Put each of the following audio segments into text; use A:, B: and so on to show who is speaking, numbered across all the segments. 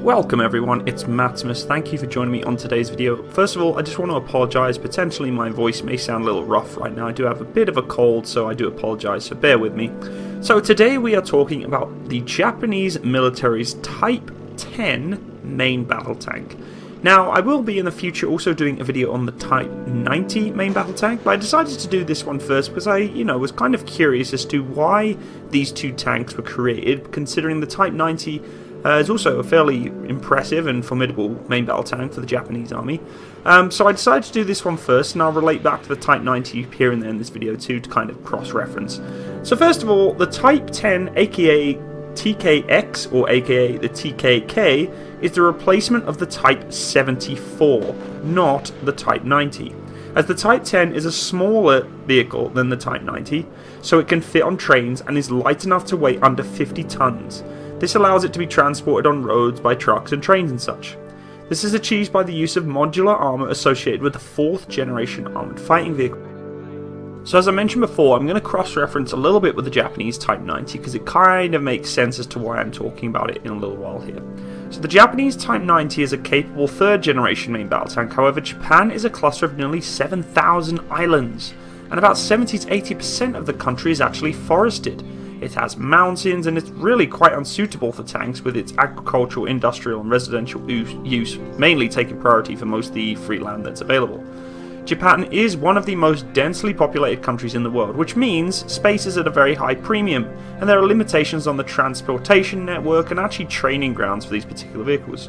A: Welcome everyone, it's Maximus. Thank you for joining me on today's video. First of all, I just want to apologise. Potentially my voice may sound a little rough right now. I do have a bit of a cold, so I do apologise, so bear with me. So today we are talking about the Japanese military's Type 10 main battle tank. Now, I will be in the future also doing a video on the Type 90 main battle tank, but I decided to do this one first because I, was kind of curious as to why these two tanks were created, considering the Type 90 is also a fairly impressive and formidable main battle tank for the Japanese army. So I decided to do this one first, and I'll relate back to the Type 90 here and there in this video too, to kind of cross-reference. So first of all, the Type 10, aka TKX, or aka the TKK, is the replacement of the Type 74, not the Type 90. As the Type 10 is a smaller vehicle than the Type 90, so it can fit on trains and is light enough to weigh under 50 tons. This allows it to be transported on roads by trucks and trains and such. This is achieved by the use of modular armour associated with the 4th generation armoured fighting vehicle. So as I mentioned before, I'm going to cross-reference a little bit with the Japanese Type 90 because it kind of makes sense as to why I'm talking about it in a little while here. So the Japanese Type 90 is a capable 3rd generation main battle tank. However, Japan is a cluster of nearly 7,000 islands, and about 70 to 80% of the country is actually forested. It has mountains, and it's really quite unsuitable for tanks, with its agricultural, industrial and residential use mainly taking priority for most of the free land that's available. Japan is one of the most densely populated countries in the world, which means space is at a very high premium, and there are limitations on the transportation network and actually training grounds for these particular vehicles.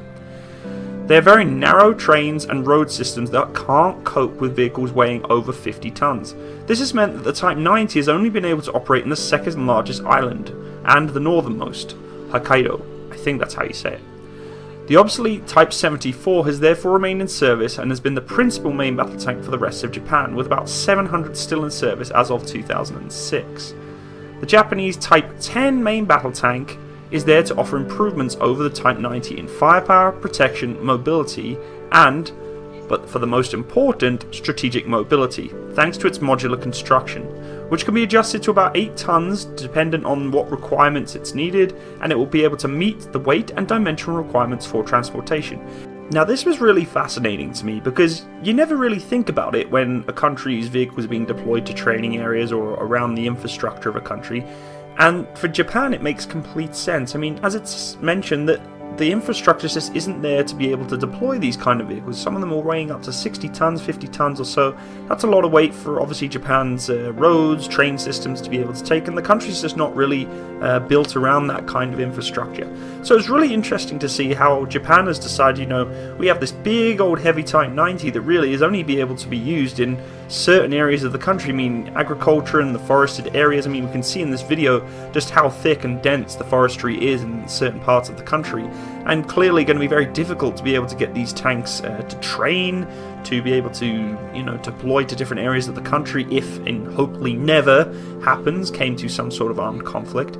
A: They are very narrow trains and road systems that can't cope with vehicles weighing over 50 tons. This has meant that the Type 90 has only been able to operate in the 2nd largest island, and the northernmost, Hokkaido. I think that's how you say it. The obsolete Type 74 has therefore remained in service and has been the principal main battle tank for the rest of Japan, with about 700 still in service as of 2006. The Japanese Type 10 main battle tank is there to offer improvements over the Type 90 in firepower, protection, mobility, and, but for the most important, strategic mobility, thanks to its modular construction, which can be adjusted to about 8 tons dependent on what requirements it's needed, and it will be able to meet the weight and dimensional requirements for transportation. Now this was really fascinating to me because you never really think about it when a country's vehicles are being deployed to training areas or around the infrastructure of a country. And for Japan, it makes complete sense. I mean, as it's mentioned, that the infrastructure just isn't there to be able to deploy these kind of vehicles. Some of them are weighing up to 60 tons, 50 tons or so. That's a lot of weight for obviously Japan's roads, train systems to be able to take, and the country's just not really built around that kind of infrastructure. So it's really interesting to see how Japan has decided, we have this big old heavy Type 90 that really is only be able to be used in certain areas of the country. I mean, agriculture and the forested areas. I mean, we can see in this video just how thick and dense the forestry is in certain parts of the country, and clearly going to be very difficult to be able to get these tanks to train, to be able to, deploy to different areas of the country if, and hopefully never happens, came to some sort of armed conflict.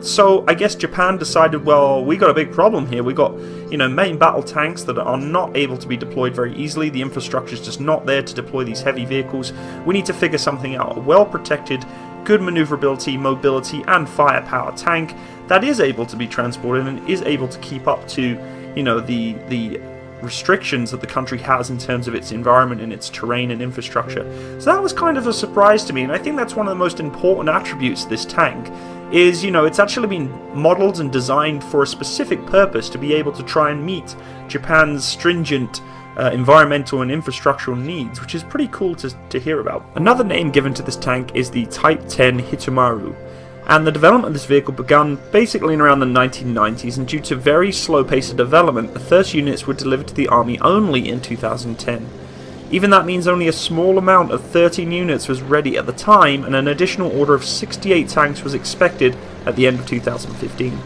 A: So I guess Japan decided, well, we got a big problem here. We got, main battle tanks that are not able to be deployed very easily. The infrastructure is just not there to deploy these heavy vehicles. We need to figure something out. A well-protected, good maneuverability, mobility, and firepower tank that is able to be transported and is able to keep up to, the restrictions that the country has in terms of its environment and its terrain and infrastructure. So that was kind of a surprise to me, and I think that's one of the most important attributes of this tank, is, it's actually been modeled and designed for a specific purpose to be able to try and meet Japan's stringent environmental and infrastructural needs, which is pretty cool to hear about. Another name given to this tank is the Type 10 Hitomaru, and the development of this vehicle began basically in around the 1990s, and due to very slow pace of development, the first units were delivered to the army only in 2010. Even that means only a small amount of 13 units was ready at the time, and an additional order of 68 tanks was expected at the end of 2015.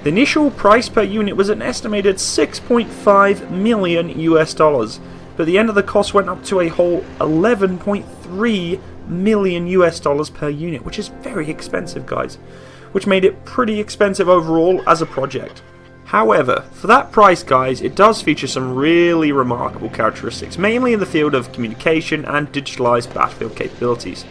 A: The initial price per unit was an estimated $6.5 million US, but the end of the cost went up to a whole $11.3 million US per unit, which is very expensive, guys, which made it pretty expensive overall as a project. However, for that price, guys, it does feature some really remarkable characteristics, mainly in the field of communication and digitalized battlefield capabilities.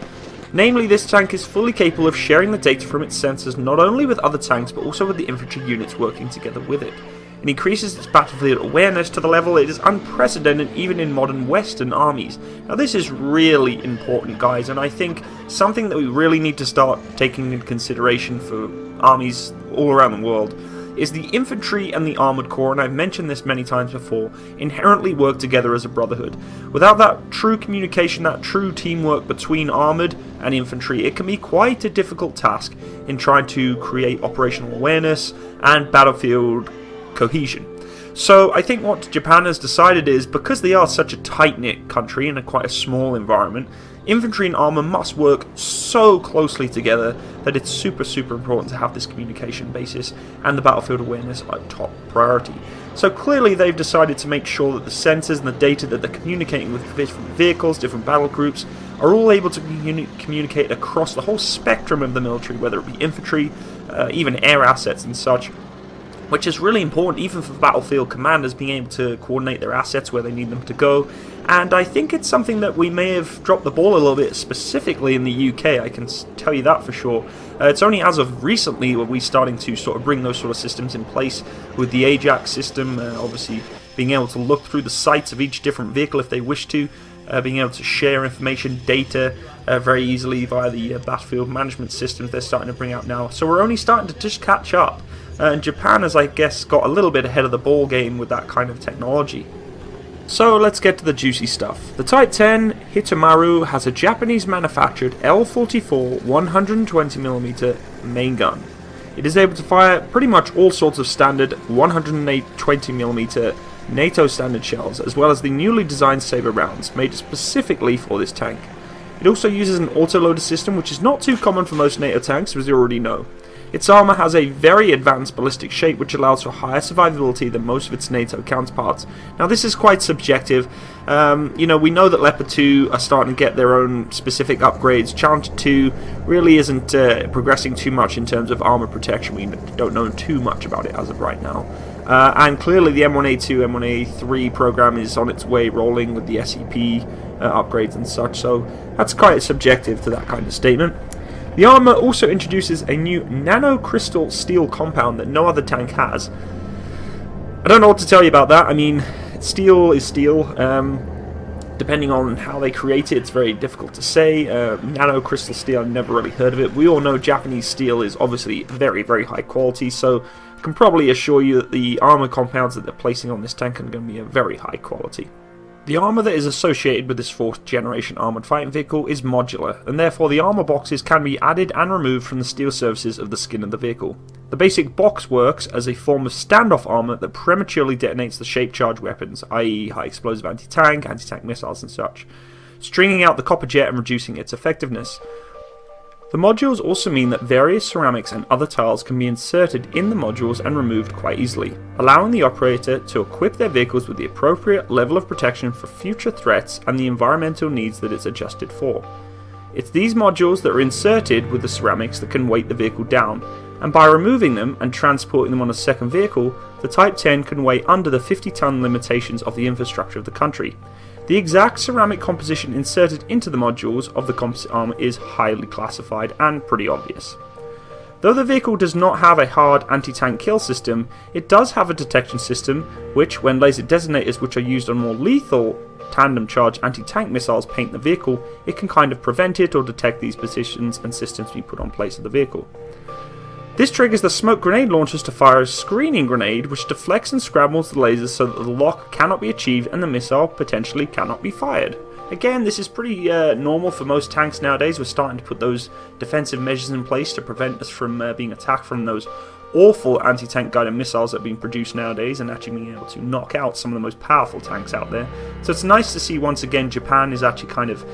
A: Namely, this tank is fully capable of sharing the data from its sensors not only with other tanks but also with the infantry units working together with it. and increases its battlefield awareness to the level it is unprecedented even in modern Western armies. Now this is really important, guys, and I think something that we really need to start taking into consideration for armies all around the world is the infantry and the armoured corps, and I've mentioned this many times before, inherently work together as a brotherhood. Without that true communication, that true teamwork between armoured and infantry, it can be quite a difficult task in trying to create operational awareness and battlefield cohesion. So I think what Japan has decided is, because they are such a tight-knit country in quite a small environment, infantry and armour must work so closely together that it's super important to have this communication basis and the battlefield awareness are top priority. So clearly they've decided to make sure that the sensors and the data that they're communicating with different vehicles, different battle groups, are all able to communicate across the whole spectrum of the military, whether it be infantry, even air assets and such, which is really important even for battlefield commanders being able to coordinate their assets where they need them to go. And I think it's something that we may have dropped the ball a little bit, specifically in the UK, I can tell you that for sure. It's only as of recently where we're starting to sort of bring those sort of systems in place with the Ajax system, obviously being able to look through the sights of each different vehicle if they wish to, being able to share information, data very easily via the battlefield management systems they're starting to bring out now. So we're only starting to just catch up. And Japan has, I guess, got a little bit ahead of the ball game with that kind of technology. So let's get to the juicy stuff. The Type 10 Hitomaru has a Japanese manufactured L44 120mm main gun. It is able to fire pretty much all sorts of standard 120mm NATO standard shells, as well as the newly designed Saber rounds made specifically for this tank. It also uses an autoloader system, which is not too common for most NATO tanks, as you already know. Its armour has a very advanced ballistic shape, which allows for higher survivability than most of its NATO counterparts. Now this is quite subjective. We know that Leopard 2 are starting to get their own specific upgrades. Challenger 2 really isn't progressing too much in terms of armour protection. We don't know too much about it as of right now. And clearly the M1A2, M1A3 program is on its way rolling with the SEP upgrades and such, so that's quite subjective to that kind of statement. The armour also introduces a new nanocrystal steel compound that no other tank has. I don't know what to tell you about that. I mean, steel is steel. Depending on how they create it, it's very difficult to say. Nanocrystal steel, I've never really heard of it. We all know Japanese steel is obviously very high quality, so I can probably assure you that the armour compounds that they're placing on this tank are going to be of very high quality. The armour that is associated with this 4th generation armoured fighting vehicle is modular, and therefore the armour boxes can be added and removed from the steel surfaces of the skin of the vehicle. The basic box works as a form of standoff armour that prematurely detonates the shape charge weapons, i.e. high explosive anti-tank missiles and such, stringing out the copper jet and reducing its effectiveness. The modules also mean that various ceramics and other tiles can be inserted in the modules and removed quite easily, allowing the operator to equip their vehicles with the appropriate level of protection for future threats and the environmental needs that it's adjusted for. It's these modules that are inserted with the ceramics that can weight the vehicle down, and by removing them and transporting them on a second vehicle, the Type 10 can weigh under the 50-ton limitations of the infrastructure of the country. The exact ceramic composition inserted into the modules of the composite armour is highly classified and pretty obvious. Though the vehicle does not have a hard anti-tank kill system, it does have a detection system which, when laser detonators which are used on more lethal tandem charge anti-tank missiles paint the vehicle, it can kind of prevent it or detect these positions and systems be put on place of the vehicle. This triggers the smoke grenade launchers to fire a screening grenade which deflects and scrambles the lasers so that the lock cannot be achieved and the missile potentially cannot be fired. Again, this is pretty normal for most tanks nowadays. We're starting to put those defensive measures in place to prevent us from being attacked from those awful anti-tank guided missiles that are being produced nowadays and actually being able to knock out some of the most powerful tanks out there. So it's nice to see once again Japan is actually kind of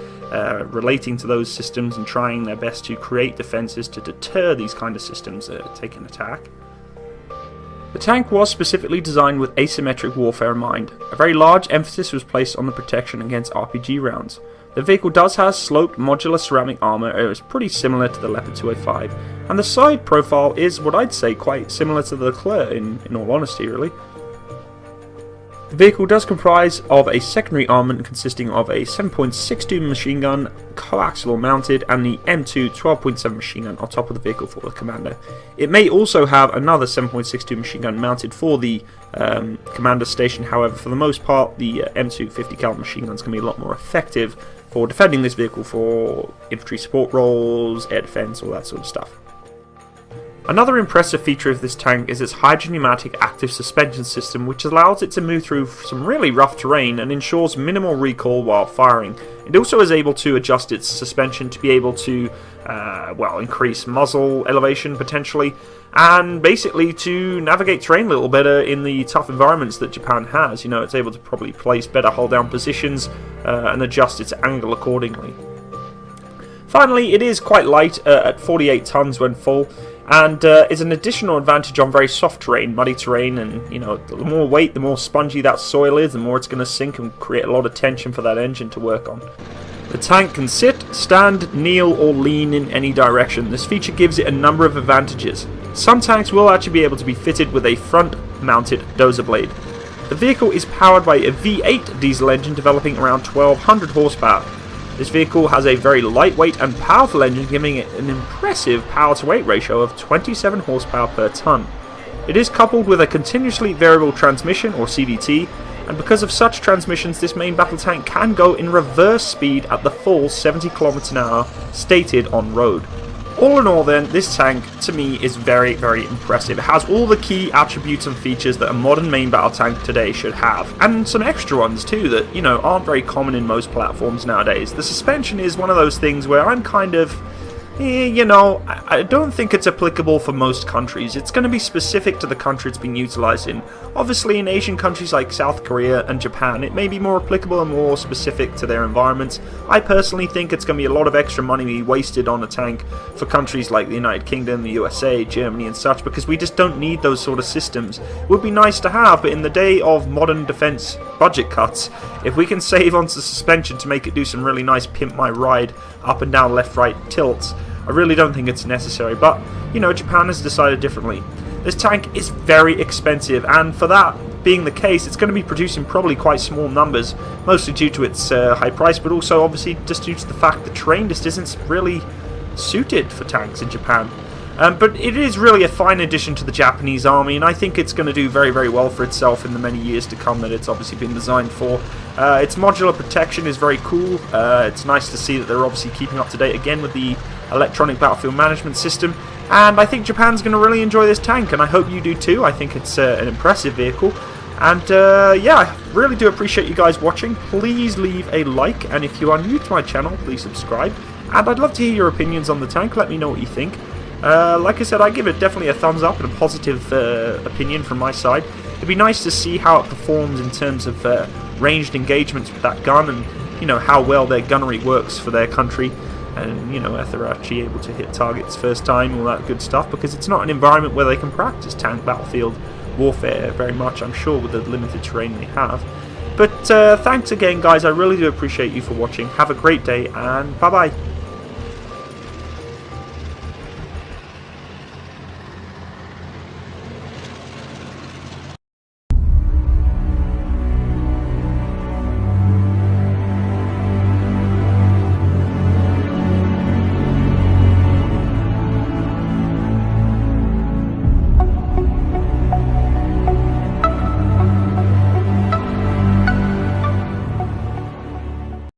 A: relating to those systems and trying their best to create defenses to deter these kind of systems taking attack. The tank was specifically designed with asymmetric warfare in mind. A very large emphasis was placed on the protection against RPG rounds. The vehicle does have sloped modular ceramic armour. It was pretty similar to the Leopard 205, and the side profile is what I'd say quite similar to the Leclerc in all honesty really. The vehicle does comprise of a secondary armament consisting of a 7.62 machine gun coaxial mounted and the M2 12.7 machine gun on top of the vehicle for the commander. It may also have another 7.62 machine gun mounted for the commander station. However, for the most part, the M2 50 caliber machine gun is going to be a lot more effective for defending this vehicle for infantry support roles, air defense, all that sort of stuff. Another impressive feature of this tank is its hydropneumatic active suspension system, which allows it to move through some really rough terrain and ensures minimal recoil while firing. It also is able to adjust its suspension to be able to, increase muzzle elevation potentially, and basically to navigate terrain a little better in the tough environments that Japan has. You know, it's able to probably place better hull down positions and adjust its angle accordingly. Finally, it is quite light at 48 tons when full, and is an additional advantage on very soft terrain, muddy terrain, and you know, the more weight, the more spongy that soil is, the more it's going to sink and create a lot of tension for that engine to work on. The tank can sit, stand, kneel, or lean in any direction. This feature gives it a number of advantages. Some tanks will actually be able to be fitted with a front-mounted dozer blade. The vehicle is powered by a V8 diesel engine developing around 1200 horsepower. This vehicle has a very lightweight and powerful engine, giving it an impressive power-to-weight ratio of 27 horsepower per ton. It is coupled with a continuously variable transmission, or CVT, and because of such transmissions, this main battle tank can go in reverse speed at the full 70 km an hour stated on road. All in all then, this tank to me is very, very impressive. It has all the key attributes and features that a modern main battle tank today should have, and some extra ones too that, you know, aren't very common in most platforms nowadays. The suspension is one of those things where I'm kind of, you know, I don't think it's applicable for most countries. It's going to be specific to the country it's being utilised in. Obviously, in Asian countries like South Korea and Japan, it may be more applicable and more specific to their environments. I personally think it's going to be a lot of extra money wasted on a tank for countries like the United Kingdom, the USA, Germany and such, because we just don't need those sort of systems. It would be nice to have, but in the day of modern defence budget cuts, if we can save on suspension to make it do some really nice pimp my ride up and down left right tilts, I really don't think it's necessary, but, you know, Japan has decided differently. This tank is very expensive, and for that being the case, it's going to be producing probably quite small numbers, mostly due to its high price, but also obviously just due to the fact the terrain just isn't really suited for tanks in Japan. But it is really a fine addition to the Japanese army, and I think it's going to do very, very well for itself in the many years to come that it's obviously been designed for. Its modular protection is very cool. It's nice to see that they're obviously keeping up to date again with the electronic battlefield management system, and I think Japan's going to really enjoy this tank, and I hope you do too. I think it's an impressive vehicle, and yeah, I really do appreciate you guys watching. Please leave a like, and if you are new to my channel, please subscribe, and I'd love to hear your opinions on the tank. Let me know what you think. Like I said, I give it definitely a thumbs up and a positive opinion from my side. It'd be nice to see how it performs in terms of ranged engagements with that gun, and you know, how well their gunnery works for their country, and you know, if they're actually able to hit targets first time, all that good stuff, because it's not an environment where they can practice tank battlefield warfare very much, I'm sure, with the limited terrain they have. But thanks again guys, I really do appreciate you for watching. Have a great day, and bye bye.